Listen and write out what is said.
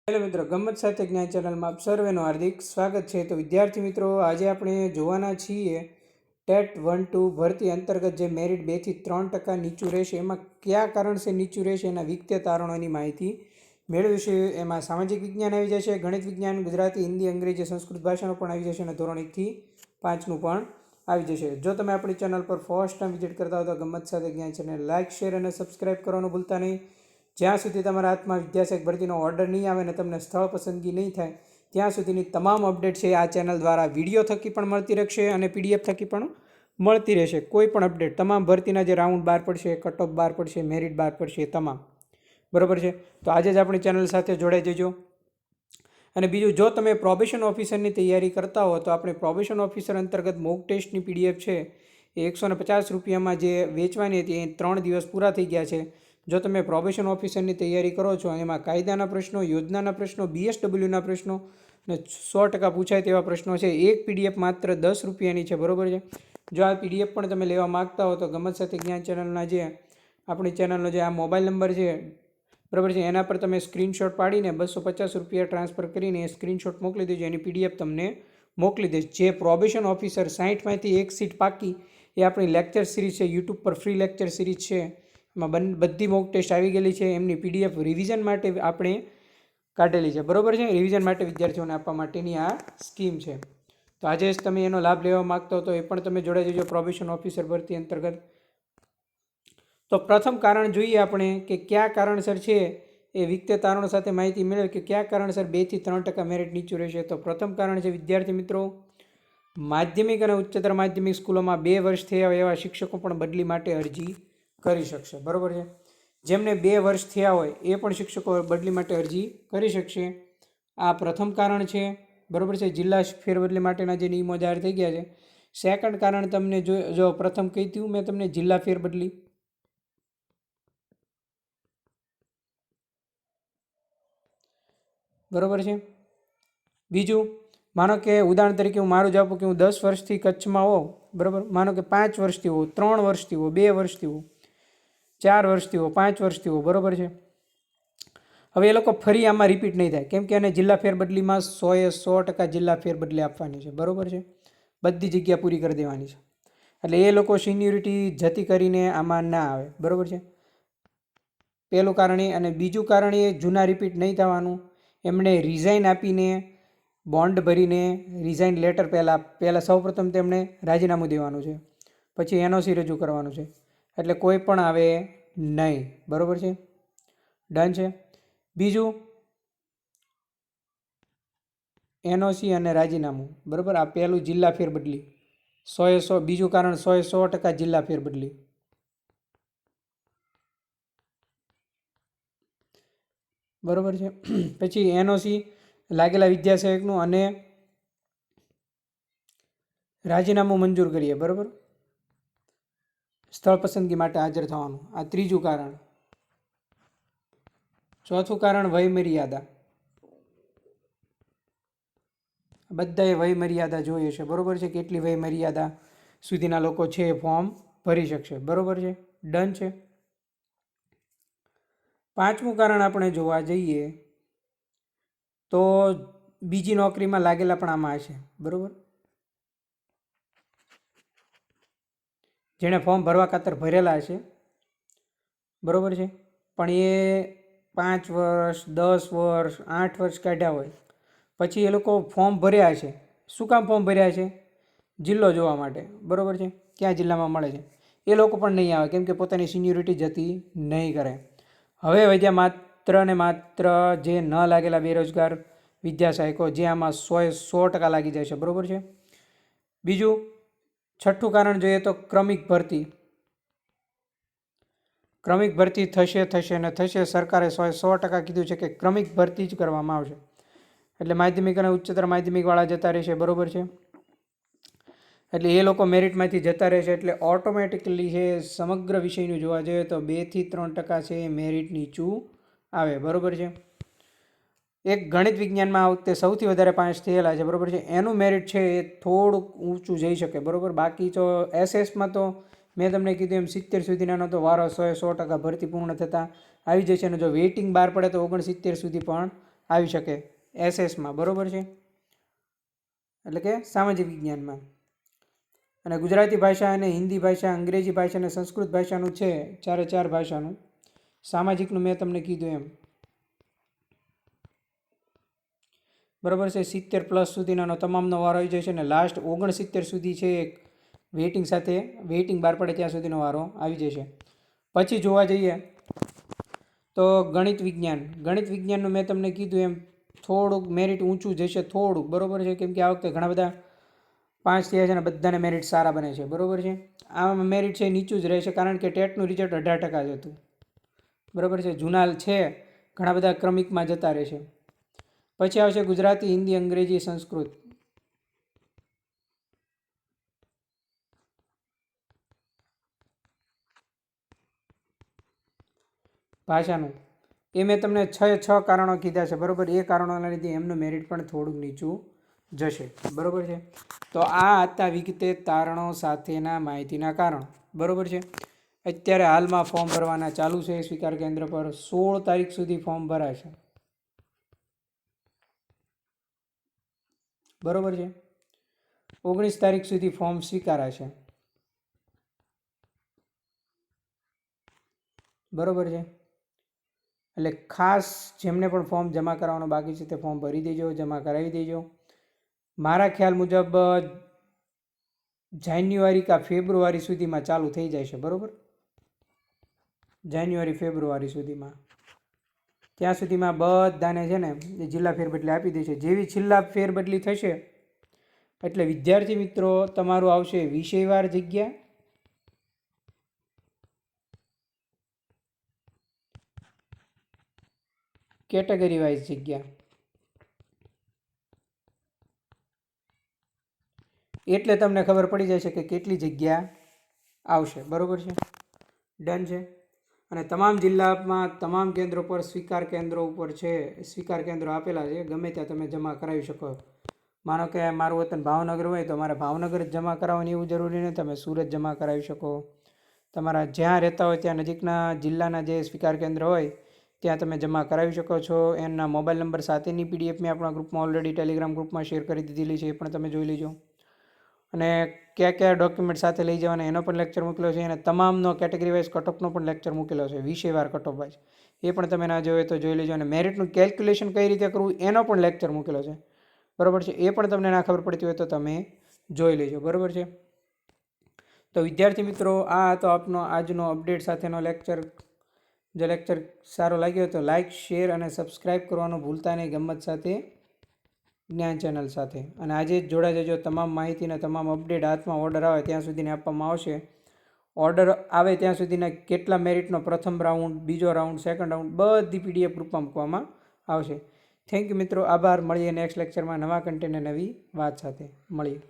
Hello મિત્રો, ગમ્મત સાથે જ્ઞાન ચેનલમાં આપ સર્વેનું હાર્દિક સ્વાગત છે. તો વિદ્યાર્થી મિત્રો, આજે આપણે જોવાના છીએ ટેટ 1-2 ભરતી અંતર્ગત જે મેરિટ 2 થી 3% નીચું રહેશે, એમાં કયા કારણસે નીચું રહેશે એના વિગતે તારણોની માહિતી મેળવીશું. એમાં સામાજિક વિજ્ઞાન આવી જશે, ગણિત વિજ્ઞાન, ગુજરાતી, હિન્દી, અંગ્રેજી, સંસ્કૃત ભાષાનો પણ આવી જશે અને ધોરણ 1 થી 5નું પણ આવી જશે. જો તમે આપણી ચેનલ પર ફર્સ્ટ ટાઈમ વિઝિટ કરતા હો તો ગમ્મત સાથે જ્ઞાન ચેનલ લાઇક, શેર અને સબસ્ક્રાઇબ કરવાનું ભૂલતા નહીં. જ્યાં સુધી તમારા હાથમાં વિદ્યાસહાયક ભરતીનો ઓર્ડર નહીં આવે અને તમને સ્થળ પસંદગી નહીં થાય ત્યાં સુધીની તમામ અપડેટ છે આ ચેનલ દ્વારા વિડીયો થકી પણ મળતી રહેશે અને પીડીએફ થકી પણ મળતી રહેશે. કોઈ પણ અપડેટ, તમામ ભરતીના જે રાઉન્ડ બહાર પડશે, કટ ઓફ બહાર પડશે, મેરિટ બહાર પડશે, તમામ બરાબર છે. તો આજે જ આપણી ચેનલ સાથે જોડાઈ જજો. અને બીજું, જો તમે પ્રોબેશન ઓફિસરની તૈયારી કરતા હો તો આપણે પ્રોબેશન ઓફિસર અંતર્ગત મોક ટેસ્ટની પીડીએફ છે એ 150 રૂપિયામાં જે વેચવાની હતી એ 3 દિવસ પૂરા થઈ ગયા છે. જો તમે પ્રોબેશન ઓફિસરની તૈયારી કરો છો, એમાં કાયદાના પ્રશ્નો, યોજનાના પ્રશ્નો, બીએસડબલ્યુના પ્રશ્નો અને 100% પૂછાય તેવા પ્રશ્નો છે. એક પીડીએફ માત્ર 10 રૂપિયાની છે, બરાબર છે. જો આ પીડીએફ પણ તમે લેવા માગતા હો તો ગમ્મત સાથે જ્ઞાન ચેનલના જે આપણી ચેનલનો જે આ મોબાઈલ નંબર છે, બરાબર છે, એના પર તમે સ્ક્રીનશોટ પાડીને 250 રૂપિયા ટ્રાન્સફર કરીને એ સ્ક્રીનશોટ મોકલી દેજો. એની પીડીએફ તમને મોકલી દઈશ. જે પ્રોબેશન ઓફિસર 60માંથી 1 સીટ પાકી એ આપણી લેક્ચર સિરીઝ છે, યુટ્યુબ પર ફ્રી લેક્ચર સિરીઝ છે. એમાં બધી મોક ટેસ્ટ આવી ગયેલી છે. એમની પીડીએફ રિવિઝન માટે આપણે કાઢેલી છે, બરાબર છે. રિવિઝન માટે વિદ્યાર્થીઓને આપવા માટેની આ સ્કીમ છે. તો આજે જ તમે એનો લાભ લેવા માગતો હો તો એ પણ તમે જોડાઈ જજો પ્રોબેશન ઓફિસર ભરતી અંતર્ગત. તો પ્રથમ કારણ જોઈએ આપણે કે કયા કારણસર છે એ વિગતે તારણો સાથે માહિતી મેળવે કે કયા કારણસર 2 થી 3% મેરિટ નીચું રહેશે. તો પ્રથમ કારણ છે વિદ્યાર્થી મિત્રો, માધ્યમિક અને ઉચ્ચતર માધ્યમિક સ્કૂલોમાં 2 વર્ષ થયા હોય એવા શિક્ષકો પણ બદલી માટે અરજી કરી શકશે, બરાબર છે. જેમને 2 વર્ષ થયા હોય એ પણ શિક્ષકો બદલી માટે અરજી કરી શકશે. આ પ્રથમ કારણ છે, બરાબર છે. જિલ્લા ફેરબદલી માટેના જે નિયમો જાહેર થઈ ગયા છે. સેકન્ડ કારણ તમને જો પ્રથમ કહી હતું મેં તમને, જિલ્લા ફેરબદલી, બરાબર છે. બીજું, માનો કે ઉદાહરણ તરીકે હું મારું જ આપું કે હું 10 વર્ષથી કચ્છમાં હોઉં, બરાબર. માનો કે 5 વર્ષથી હોઉં, 3 વર્ષથી હોઉં, 2 વર્ષથી હોઉં, 4 વર્ષથી હો, 5 વર્ષથી હો, બરાબર છે. હવે એ લોકો ફરી આમાં રિપીટ નહીં થાય, કેમ કે એને જિલ્લા ફેરબદલીમાં 100% જિલ્લા ફેરબદલી આપવાની છે, બરાબર છે. બધી જગ્યા પૂરી કરી દેવાની છે. એટલે એ લોકો સિનિયોરિટી જતી કરીને આમાં ના આવે, બરાબર છે. પહેલું કારણ એ. અને બીજું કારણ એ, જૂના રિપીટ નહીં થવાનું. એમણે રિઝાઇન આપીને, બોન્ડ ભરીને, રિઝાઇન લેટર પહેલાં સૌપ્રથમ તેમણે રાજીનામું દેવાનું છે, પછી એનઓસી રજૂ કરવાનું છે. એટલે કોઈ પણ આવે નહીં, બરાબર છે. ડન છે. બીજું, એનઓસી અને રાજીનામું, બરાબર. આ પહેલું જિલ્લા ફેરબદલી 100%. બીજું કારણ 100% જિલ્લા ફેરબદલી, બરાબર છે. પછી એનઓસી લાગેલા વિદ્યાસહાયકનું અને રાજીનામું મંજૂર કરીએ, બરાબર. સ્થળ પસંદગી માટે હાજર થવાનું. આ ત્રીજું કારણ. ચોથું કારણ વય મર્યાદા. બધાએ વય મર્યાદા જોઈએ છે, બરાબર છે. કેટલી વય મર્યાદા સુધીના લોકો છે એ ફોર્મ ભરી શકશે, બરાબર છે. ડન છે. પાંચમું કારણ આપણે જોવા જઈએ તો બીજી નોકરીમાં લાગેલા પણ આમાં હશે, બરાબર. જેણે ફોર્મ ભરવા ખાતર ભરેલા હશે, બરાબર છે. પણ એ 5 વર્ષ, 10 વર્ષ, 8 વર્ષ કાઢ્યા હોય પછી એ લોકો ફોર્મ ભર્યા છે. શું કામ ફોર્મ ભર્યા છે? જિલ્લો જોવા માટે, બરાબર છે. ક્યાં જિલ્લામાં મળે છે. એ લોકો પણ નહીં આવે, કેમ કે પોતાની સિનિયોરિટી જતી નહીં કરે. હવે વધ્યા માત્ર ને માત્ર જે ન લાગેલા બેરોજગાર વિદ્યાસહાયકો, જે આમાં 100% લાગી જાય છે, બરાબર છે. બીજું, છઠ્ઠું કારણ જોઈએ તો ક્રમિક ભરતી. ક્રમિક ભરતી થશે ને થશે. સરકારે 100% કીધું છે કે ક્રમિક ભરતી જ કરવામાં આવશે. એટલે માધ્યમિક અને ઉચ્ચતર માધ્યમિકવાળા જતા રહેશે, બરાબર છે. એટલે એ લોકો મેરિટમાંથી જતા રહેશે. એટલે ઓટોમેટિકલી છે સમગ્ર વિષયનું જોવા જઈએ તો 2 થી 3% છે એ મેરિટ નીચું આવે, બરાબર છે. એક ગણિત વિજ્ઞાનમાં આ વખતે સૌથી વધારે પાસ થયેલા છે, બરાબર છે. એનું મેરિટ છે એ થોડુંક ઊંચું જઈ શકે, બરાબર. બાકી તો એસએસમાં તો મેં તમને કીધું એમ 70 સુધીનો તો વારો 100% ભરતી પૂર્ણ થતાં આવી જશે. અને જો વેઇટિંગ બહાર પડે તો 69 સુધી પણ આવી શકે એસએસમાં, બરાબર છે, એટલે કે સામાજિક વિજ્ઞાનમાં. અને ગુજરાતી ભાષા અને હિન્દી ભાષા, અંગ્રેજી ભાષા અને સંસ્કૃત ભાષાનું છે, 4 ભાષાનું. સામાજિકનું મેં તમને કીધું એમ, બરાબર છે. 70+ સુધીનો તમામનો વારો આવી જશે, અને લાસ્ટ 69 સુધી છે એક વેઇટિંગ સાથે, વેઇટિંગ બહાર પડે ત્યાં સુધીનો વારો આવી જશે. પછી જોવા જઈએ તો ગણિત વિજ્ઞાનનું મેં તમને કીધું એમ થોડુંક મેરિટ ઊંચું જશે, થોડુંક, બરાબર છે, કેમ કે આ વખતે ઘણા બધા 5 થયા છે અને બધાને મેરિટ સારા બને છે, બરાબર છે. આમાં મેરિટ છે નીચું જ રહેશે, કારણ કે ટેટનું રિઝલ્ટ 18% જ હતું, બરાબર છે. જૂના છે ઘણા બધા ક્રમિકમાં જતા રહેશે. પછી આવશે ગુજરાતી, હિન્દી, અંગ્રેજી, સંસ્કૃત. ભાષાનું એ મેં તમને 6 કારણો કીધા છે, બરાબર. એ કારણોના લીધે એમનું મેરિટ પણ થોડુંક નીચું જશે, બરાબર છે. તો આ હતા વિગતે તારણો સાથેના માહિતીના કારણો, બરાબર છે. અત્યારે હાલમાં ફોર્મ ભરવાના ચાલુ છે સ્વીકાર કેન્દ્ર પર. 16 તારીખ સુધી ફોર્મ ભરાશે, બરાબર છે. 19 તારીખ સુધી ફોર્મ સ્વીકારાશે, બરાબર છે. એટલે ખાસ જેમને પણ ફોર્મ જમા કરાવવાનું બાકી છે તે ફોર્મ ભરી દેજો, જમા કરાવી દેજો. મારા ખ્યાલ મુજબ જાન્યુઆરી કે ફેબ્રુઆરી સુધીમાં ચાલુ થઈ જાય છે, બરાબર. જાન્યુઆરી ફેબ્રુઆરી સુધીમાં, ત્યાં સુધીમાં બધાને છે ને જિલ્લા ફેરબદલી આપી દેશે. જેવી જિલ્લા ફેરબદલી થશે એટલે વિદ્યાર્થી મિત્રો તમારું આવશે વિષયવાર જગ્યા, કેટેગરી વાઇઝ જગ્યા. એટલે તમને ખબર પડી જશે કે કેટલી જગ્યા આવશે, બરાબર છે. ડન છે. અને તમામ જિલ્લામાં તમામ કેન્દ્રો પર સ્વીકાર કેન્દ્રો ઉપર છે, સ્વીકાર કેન્દ્રો આપેલા છે, ગમે ત્યાં તમે જમા કરાવી શકો. માનો કે મારું વતન ભાવનગર હોય તો મારે ભાવનગર જ જમા કરાવવાની એવું જરૂરી નથી, તમે સુરત જમા કરાવી શકો. તમારા જ્યાં રહેતા હોય ત્યાં નજીકના જિલ્લાના જે સ્વીકાર કેન્દ્ર હોય ત્યાં તમે જમા કરાવી શકો છો. એના મોબાઈલ નંબર સાથેની PDF મેં આપણા ગ્રુપમાં ઓલરેડી ટેલિગ્રામ ગ્રુપમાં શેર કરી દીધેલી છે, એ પણ તમે જોઈ લેજો. અને કયા ડોક્યુમેન્ટ સાથે લઈ જવાના એનો પણ લેક્ચર મૂકેલો છે, અને તમામનો કેટેગરી વાઇઝ કટઓફનો પણ લેક્ચર મૂકેલો છે, વિષયવાર કટઓફ વાઇઝ. એ પણ તમે ના જોયો તો જોઈ લેજો. અને મેરિટનું કેલ્ક્યુલેશન કઈ રીતે કરવું એનો પણ લેક્ચર મૂકેલો છે, બરાબર છે. એ પણ તમને ના ખબર પડતી હોય તો તમે જોઈ લેજો, બરાબર છે. તો વિદ્યાર્થી મિત્રો, આ હતો આપનો આજનો અપડેટ સાથેનો લેક્ચર. જો લેક્ચર સારો લાગ્યો તો લાઇક, શેર અને સબસ્ક્રાઈબ કરવાનું ભૂલતા નહીં, ગમત સાથે જ્ઞાન ચેનલ સાથે. અને આજે જ જોડાઈ જજો. તમામ માહિતીના તમામ અપડેટ હાથમાં ઓર્ડર આવે ત્યાં સુધીને આપવામાં આવશે. ઓર્ડર આવે ત્યાં સુધીના કેટલા મેરિટનો પ્રથમ રાઉન્ડ, બીજો રાઉન્ડ, સેકન્ડ રાઉન્ડ બધી PDF ગ્રુપમાં મૂકવામાં આવશે. થેન્ક યુ મિત્રો, આભાર. મળીએ નેક્સ્ટ લેક્ચરમાં નવા કન્ટેન્ટ અને નવી વાત સાથે. મળીએ.